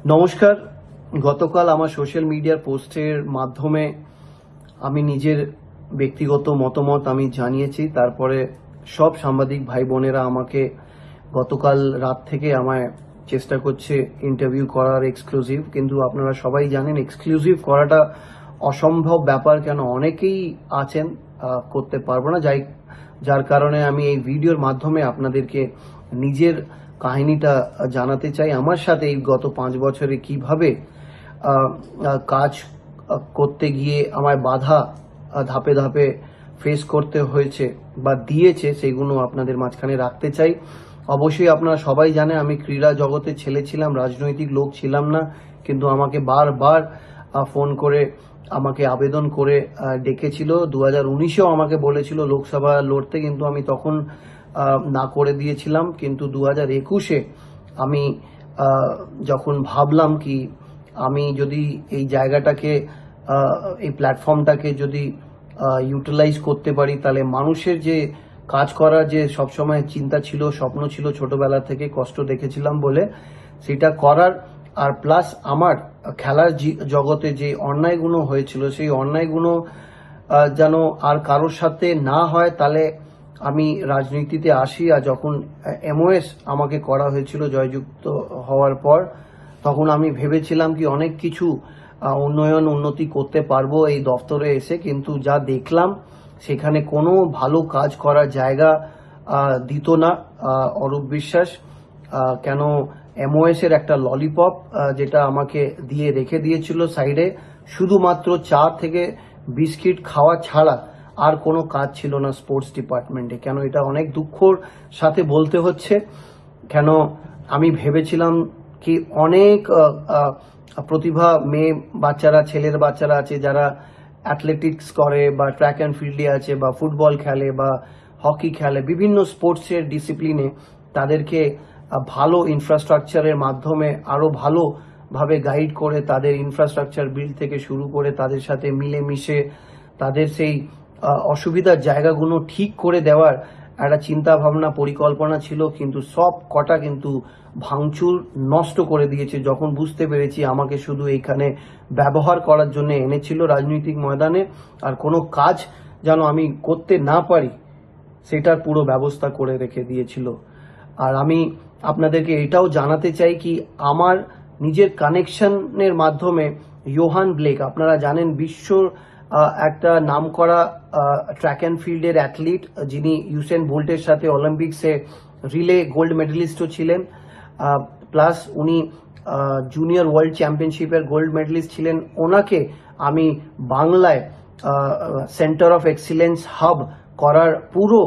নমস্কার। গতকাল আমার সোশ্যাল মিডিয়ার পোস্টের মাধ্যমে আমি নিজের ব্যক্তিগত মতামত আমি জানিয়েছি। তারপরে সব সাংবাদিক ভাই বোনেরা আমাকে গতকাল রাত থেকে আমায় চেষ্টা করছে ইন্টারভিউ করার এক্সক্লুসিভ, কিন্তু আপনারা সবাই জানেন এক্সক্লুসিভ করাটা অসম্ভব ব্যাপার, কেন অনেকেই আছেন করতে পারবো না, যার কারণে আমি এই ভিডিওর মাধ্যমে আপনাদেরকে নিজের কাহিনীটা জানাতে চাই। আমার সাথে এই গত 5 বছরে কিভাবে কাজ করতে গিয়ে আমায় বাধা ধাপে ধাপে ফেস করতে হয়েছে বা দিয়েছে, সেগুলো আপনাদের মাঝখানে রাখতে চাই। অবশ্যই আপনারা সবাই জানেন আমি ক্রীড়া জগতের ছেলে ছিলাম, রাজনৈতিক লোক ছিলাম না, কিন্তু আমাকে বারবার ফোন করে আমাকে আবেদন করে ডেকেছিল। 2019-এও আমাকে বলেছিল লোকসভা লড়তে, কিন্তু আমি তখন না করে দিয়েছিলাম। কিন্তু 2021-এ আমি যখন ভাবলাম কি আমি যদি এই জায়গাটাকে এই প্ল্যাটফর্মটাকে যদি ইউটিলাইজ করতে পারি, তাহলে মানুষের যে কাজ করার যে সবসময় চিন্তা ছিল, স্বপ্ন ছিল, ছোটবেলা থেকে কষ্ট দেখেছিলাম বলে সেটা করার, আর প্লাস আমার খেলার জগতে যে অন্যায়গুলো হয়েছিল সেই অন্যায়গুলো যেন আর কারোর সাথে না হয়, তাহলে আমি রাজনীতিতে আসি। আর যখন এমওএস আমাকে করা হয়েছিল জয়যুক্ত হওয়ার পর, তখন আমি ভেবেছিলাম কি অনেক কিছু উন্নতি করতে পারবো এই দফতরে এসে, কিন্তু যা দেখলাম সেখানে কোনো ভালো কাজ করার জায়গা দিত না অরূপ বিশ্বাস। কেন এমওএস এর একটা ললিপপ যেটা আমাকে দিয়ে রেখে দিয়েছিল সাইডে, শুধুমাত্র চা থেকে বিস্কিট খাওয়া ছাড়া আর কোনো কাজ ছিল না স্পোর্টস ডিপার্টমেন্টে। কেন এটা অনেক দুঃখর সাথে বলতে হচ্ছে, কেন আমি ভেবেছিলাম কি অনেক প্রতিভা মেয়ে বাচ্চারা, ছেলের বাচ্চারা আছে যারা অ্যাথলেটিক্স করে বা ট্র্যাক অ্যান্ড ফিল্ডে আছে বা ফুটবল খেলে বা হকি খেলে, বিভিন্ন স্পোর্টসের ডিসিপ্লিনে তাদেরকে ভালো ইনফ্রাস্ট্রাকচারের মাধ্যমে আরো ভালোভাবে গাইড করে তাদের ইনফ্রাস্ট্রাকচার বিল্ড থেকে শুরু করে তাদের সাথে মিলেমিশে তাদের সেই অসুবিধার জায়গাগুলো ঠিক করে দেওয়ার একটা চিন্তা ভাবনা পরিকল্পনা ছিল, কিন্তু সব কটা কিন্তু ভাঙচুর নষ্ট করে দিয়েছে যখন বুঝতে পেরেছি আমাকে শুধু এইখানে ব্যবহার করার জন্য এনেছিল রাজনৈতিক ময়দানে, আর কোনো কাজ যেন আমি করতে না পারি সেটার পুরো ব্যবস্থা করে রেখে দিয়েছিল। আর আমি আপনাদেরকে এটাও জানাতে চাই কি আমার নিজের কানেকশনের মাধ্যমে ইয়োহান ব্লেক, আপনারা জানেন বিশ্বর একটা নামকরা ট্র্যাক অ্যান্ড ফিল্ডের অ্যাথলিট, যিনি ইউসেন বোল্টের সাথে অলিম্পিক্সে রিলে গোল্ড মেডেলিস্টও ছিলেন, প্লাস উনি জুনিয়র ওয়ার্ল্ড চ্যাম্পিয়নশিপের গোল্ড মেডেলিস্ট ছিলেন। ওনাকে আমি বাংলায় সেন্টার অফ এক্সিলেন্স হাব করার পুরো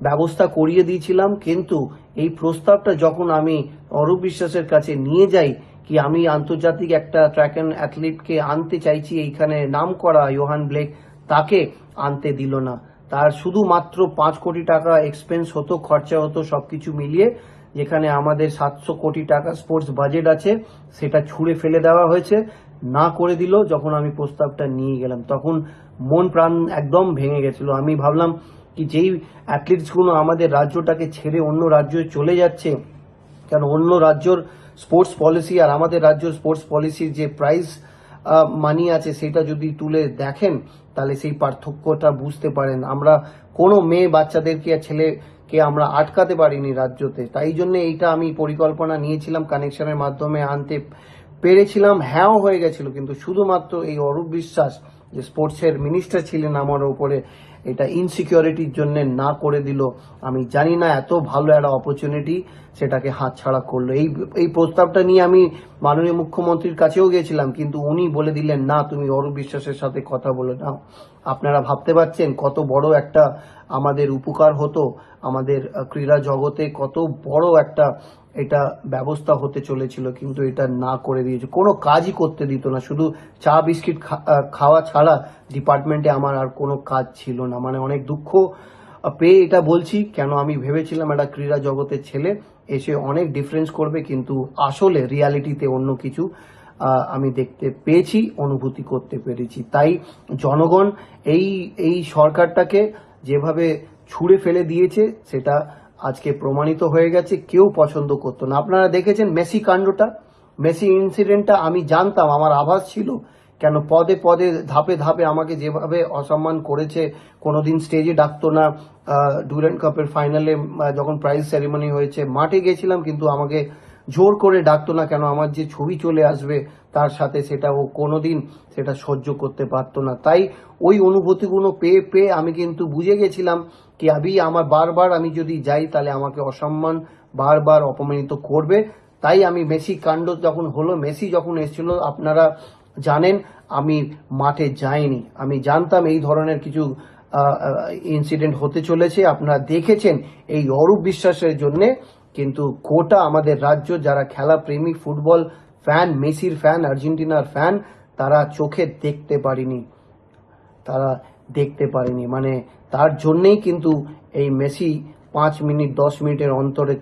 ব্যবস্থা করিয়ে দিয়েছিলাম, কিন্তু এই প্রস্তাবটা যখন আমি অরূপ বিশ্বাসের কাছে নিয়ে যাই কি আমি আন্তর্জাতিক একটা ট্র্যাক অ্যান্ড অ্যাথলিটকে আনতে চাইছি এইখানে নাম করা ইয়োহান ব্লেক, তাকে আনতে দিল না। তার শুধুমাত্র 5 কোটি টাকা এক্সপেন্স হতো, খরচা হতো সবকিছু মিলিয়ে, যেখানে আমাদের 700 কোটি টাকা স্পোর্টস বাজেট আছে সেটা ছুঁড়ে ফেলে দেওয়া হয়েছে, না করে দিল। যখন আমি প্রস্তাবটা নিয়ে গেলাম তখন মন প্রাণ একদম ভেঙে গেছিল। আমি ভাবলাম কি যেই অ্যাথলিটসগুলো আমাদের রাজ্যটাকে ছেড়ে অন্য রাজ্যে চলে যাচ্ছে, কারণ অন্য রাজ্যর স্পোর্টস পলিসি আর আমাদের রাজ্যের স্পোর্টস পলিসির যে প্রাইজ মানি আছে সেটা যদি তুলে দেখেন তাহলে সেই পার্থক্যটা বুঝতে পারেন। আমরা কোনো মেয়ে বাচ্চাদেরকে ছেলেকে আমরা আটকাতে পারিনি রাজ্যতে, তাই জন্য এইটা আমি পরিকল্পনা নিয়েছিলাম, কানেকশনের মাধ্যমে আনতে পেরেছিলাম, হ্যাঁও হয়ে গেছিল। কিন্তু শুধুমাত্র এই অরূপ বিশ্বাস যে স্পোর্টসের মিনিস্টার ছিলেন আমার উপরে, এটা ইনসিকিউরিটির জন্য না করে দিল। আমি জানি না এত ভালো একটা অপরচুনিটি সেটাকে হাতছাড়া করলো। এই প্রস্তাবটা নিয়ে আমি মাননীয় মুখ্যমন্ত্রীর কাছেও গিয়েছিলাম, কিন্তু উনি বলে দিলেন না, তুমি অরূপ বিশ্বাসের সাথে কথা বলে নাও। আপনারা ভাবতে পারছেন কত বড় একটা আমাদের উপকার হতো, আমাদের ক্রীড়া জগতে কত বড় একটা এটা ব্যবস্থা হতে চলেছিল, কিন্তু এটা না করে দিয়েছে, কোনো কাজই করতে দিত না, শুধু চা বিস্কিট খাওয়া ছাড়া ডিপার্টমেন্টে আমার আর কোনো কাজ ছিল না। মানে অনেক দুঃখ পেয়ে এটা বলছি, কেন আমি ভেবেছিলাম একটা ক্রীড়া জগতের ছেলে এসে অনেক ডিফারেন্স করবে, কিন্তু আসলে রিয়ালিটিতে অন্য কিছু আমি দেখতে পেয়েছি, অনুভূতি করতে পেরেছি। তাই জনগণ এই সরকারটাকে যেভাবে ছুঁড়ে ফেলে দিয়েছে সেটা আজকে প্রমাণিত হয়ে গেছে। কেউ পছন্দ করতো না। আপনারা দেখেছেন মেসি কাণ্ডটা, মেসি ইনসিডেন্টটা আমি জানতাম, আমার আভাস ছিল, কেন পদে পদে ধাপে ধাপে আমাকে যেভাবে অসম্মান করেছে, কোনোদিন স্টেজে ডাকতো না। ডুরান্ড কাপের ফাইনালে যখন প্রাইজ সেরিমনি হয়েছে মাঠে গেছিলাম, কিন্তু আমাকে জোর করে ডাকতো না, কেন আমার যে ছবি চলে আসবে তার সাথে, সেটা ও কোনোদিন সেটা সহ্য করতে পারতো না। তাই ওই অনুভূতিগুলো পেয়ে পেয়ে আমি কিন্তু বুঝে গেছিলাম কি আমার বারবার আমি যদি যাই তাহলে আমাকে অসম্মান বারবার অপমানিত করবে। তাই আমি মেসি কাণ্ড যখন হলো, মেসি যখন এসেছিল, আপনারা জানেন আমি মাঠে যাইনি। আমি জানতাম এই ধরনের কিছু ইনসিডেন্ট হতে চলেছে। আপনারা দেখেছেন এই অরূপ বিশ্বাসের জন্যে কিন্তু গোটা আমাদের রাজ্য যারা খেলা প্রেমী, ফুটবল ফ্যান, মেসির ফ্যান, আর্জেন্টিনার ফ্যান, তারা চোখে দেখতে পারেনি, তারা দেখতে পারেনি। মানে তার জন্যেই কিন্তু এই মেসি 5 মিনিট 10 মিনিটের অন্তরে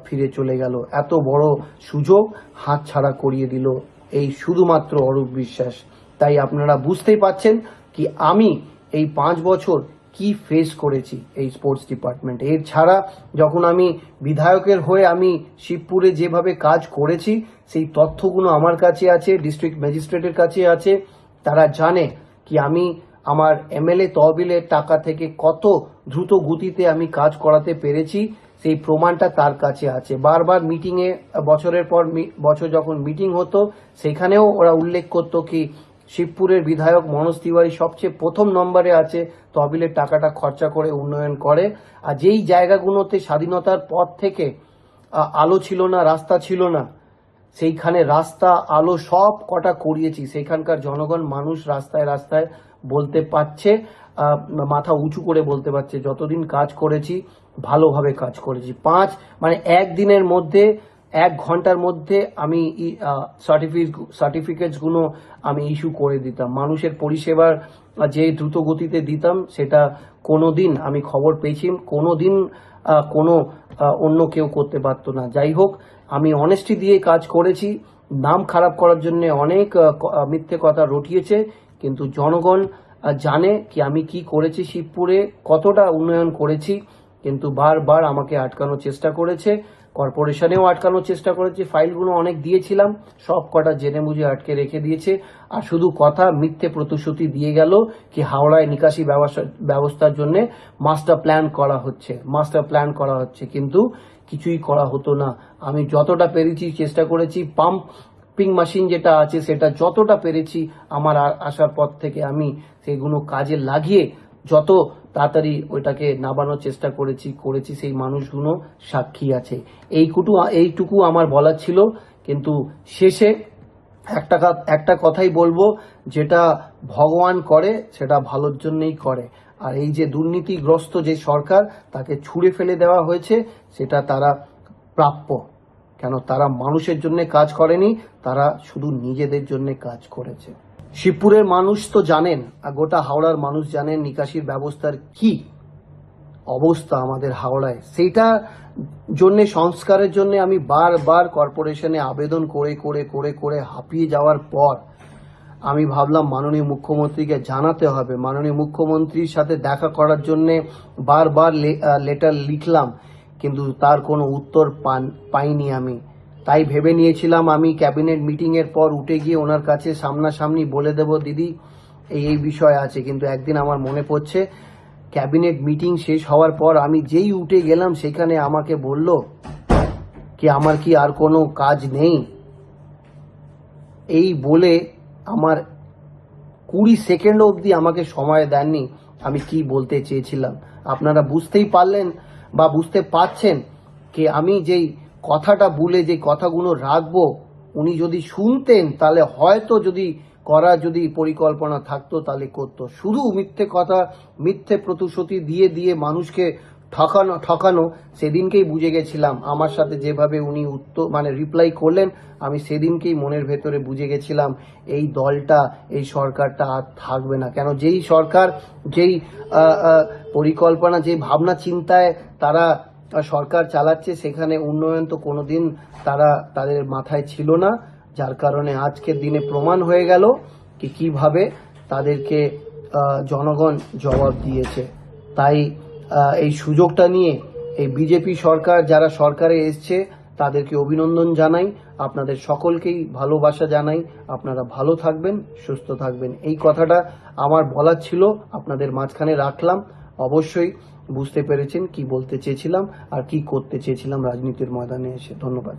ফিরে চলে গেল। এত বড় সুযোগ হাতছাড়া করিয়ে দিল এই শুধুমাত্র অরূপ বিশ্বাস। তাই আপনারা বুঝতেই পাচ্ছেন কি আমি এই 5 বছর কি ফেস করেছি এই স্পোর্টস ডিপার্টমেন্ট। এর ছাড়া যখন আমি বিধায়কের হয়ে আমি শিবপুরে যেভাবে কাজ করেছি, সেই তথ্যগুলো আমার কাছে আছে, ডিস্ট্রিক্ট ম্যাজিস্ট্রেটের কাছে আছে। তারা জানে কি আমি আমার এমএলএ তহবিলের টাকা থেকে কত দ্রুত গতিতে আমি কাজ করাতে পেরেছি, সেই প্রমাণটা তার কাছে আছে। বারবার মিটিংয়ে, বছরের পর বছর যখন মিটিং হতো, সেখানেও ওরা উল্লেখ করতো কি শিবপুরের বিধায়ক মনোজ তিওয়ারি সবচেয়ে প্রথম নম্বরে আছে, তহবিলের টাকাটা খরচা করে উন্নয়ন করে। আর যেই জায়গাগুলোতে স্বাধীনতার পর থেকে আলো ছিল না, রাস্তা ছিল না, সেইখানে রাস্তা আলো সব কটা করিয়েছি। সেখানকার জনগণ, মানুষ রাস্তায় রাস্তায় বলতে পারছে, মাথা উঁচু করে বলতে পারছে যতদিন কাজ করেছি ভালোভাবে কাজ করেছি। মানে একদিনের মধ্যে, 1 ঘন্টার মধ্যে আমি সার্টিফিকেটসগুলো আমি ইস্যু করে দিতাম। মানুষের পরিষেবার যে দ্রুত গতিতে দিতাম, সেটা কোনোদিন আমি খবর পেয়েছি কোনোদিন কোনো অন্য কেউ করতে পারতো না। যাই হোক, আমি অনেস্টি দিয়ে কাজ করেছি। নাম খারাপ করার জন্য অনেক মিথ্যে কথা রটিয়েছে, কিন্তু জনগণ জানে কি আমি কি করেছি, শিবপুরে কতটা উন্নয়ন করেছি। কিন্তু বারবার আমাকে আটকানোর চেষ্টা করেছে, কর্পোরেশনেও আটকানোর চেষ্টা করেছে। ফাইলগুলো অনেক দিয়েছিলাম, সব কটা জেনে বুঝে আটকে রেখে দিয়েছে। আর শুধু কথা, মিথ্যে প্রতিশ্রুতি দিয়ে গেল কি হাওড়ায় নিকাশি ব্যবস্থার জন্য মাস্টার প্ল্যান করা হচ্ছে, কিন্তু কিছুই করা হতো না। আমি যতটা পেরেছি চেষ্টা করেছি, পাম্পিং মেশিন যেটা আছে সেটা যতটা পেরেছি আমার আসার পর থেকে আমি সেগুলো কাজে লাগিয়ে যত তাড়াতাড়ি ওইটাকে নামানোর চেষ্টা করেছি। সেই মানুষগুলো সাক্ষী আছে। এইটুকু আমার বলার ছিল। কিন্তু শেষে একটা কথাই বলবো, যেটা ভগবান করে সেটা ভালোর জন্যই করে। আর এই যে দুর্নীতিগ্রস্ত যে সরকার, তাকে ছুঁড়ে ফেলে দেওয়া হয়েছে, সেটা তারা প্রাপ্য। কেন তারা মানুষের জন্য কাজ করেনি, তারা শুধু নিজেদের জন্য কাজ করেছে। শিবপুরের মানুষ তো জানেন, আর গোটা হাওড়ার মানুষ জানেন নিকাশির ব্যবস্থার কি অবস্থা আমাদের হাওড়ায়। সেইটা জন্য, সংস্কারের জন্য আমি বারবার কর্পোরেশনে আবেদন করে হাঁপিয়ে যাওয়ার পর আমি ভাবলাম মাননীয় মুখ্যমন্ত্রীকে জানাতে হবে। মাননীয় মুখ্যমন্ত্রীর সাথে দেখা করার জন্য বারবার লেটার লিখলাম, কিন্তু তার কোনো উত্তর পাইনি আমি। তাই ভেবে নিয়েছিলাম আমি ক্যাবিনেট মিটিং এর পর উঠে গিয়ে ওনার কাছে সামনাসামনি বলে দেব, দিদি এই বিষয় আছে। কিন্তু একদিন আমার মনে পড়ছে, ক্যাবিনেট মিটিং শেষ হওয়ার পর আমি যেই উঠে গেলাম, সেখানে আমাকে বলল কি আমার কি আর কোনো কাজ নেই। এই বলে আমার 20 সেকেন্ড অবধি আমাকে সময় দেননি আমি কি বলতে চেয়েছিলাম। আপনারা বুঝতেই পারলেন বা বুঝতে পারছেন কি আমি যেই কথাটা বলে যে কথাগুলো রাখবো, উনি যদি শুনতেন তাহলে হয়তো যদি পরিকল্পনা থাকতো তাহলে করতো। শুধু মিথ্যে কথা, মিথ্যে প্রতিশ্রুতি দিয়ে মানুষকে ঠকানো। সেদিনকেই বুঝে গেছিলাম, আমার সাথে যেভাবে উনি রিপ্লাই করলেন, আমি সেদিনকেই মনের ভেতরে বুঝে গেছিলাম এই দলটা, এই সরকারটা আর থাকবে না। কেন যেই সরকার, যেই পরিকল্পনা, যেই ভাবনা চিন্তায় তারা সরকার চালাচ্ছে, সেখানে উন্নয়ন তো কোনোদিন তাদের মাথায় ছিল না। যার কারণে আজকের দিনে প্রমাণ হয়ে গেল কি কিভাবে তাদেরকে জনগণ জবাব দিয়েছে। তাই এই সুযোগটা নিয়ে এই বিজেপি সরকার, যারা সরকারে এসছে, তাদেরকে অভিনন্দন জানাই। আপনাদের সকলকেই ভালোবাসা জানাই। আপনারা ভালো থাকবেন, সুস্থ থাকবেন, এই কথাটা আমার বলার ছিল, আপনাদের মাঝখানে রাখলাম। অবশ্যই বুঝতে পেরেছেন কি বলতে চেয়েছিলাম আর কি করতে চেয়েছিলাম রাজনীতির ময়দানে এসে। ধন্যবাদ।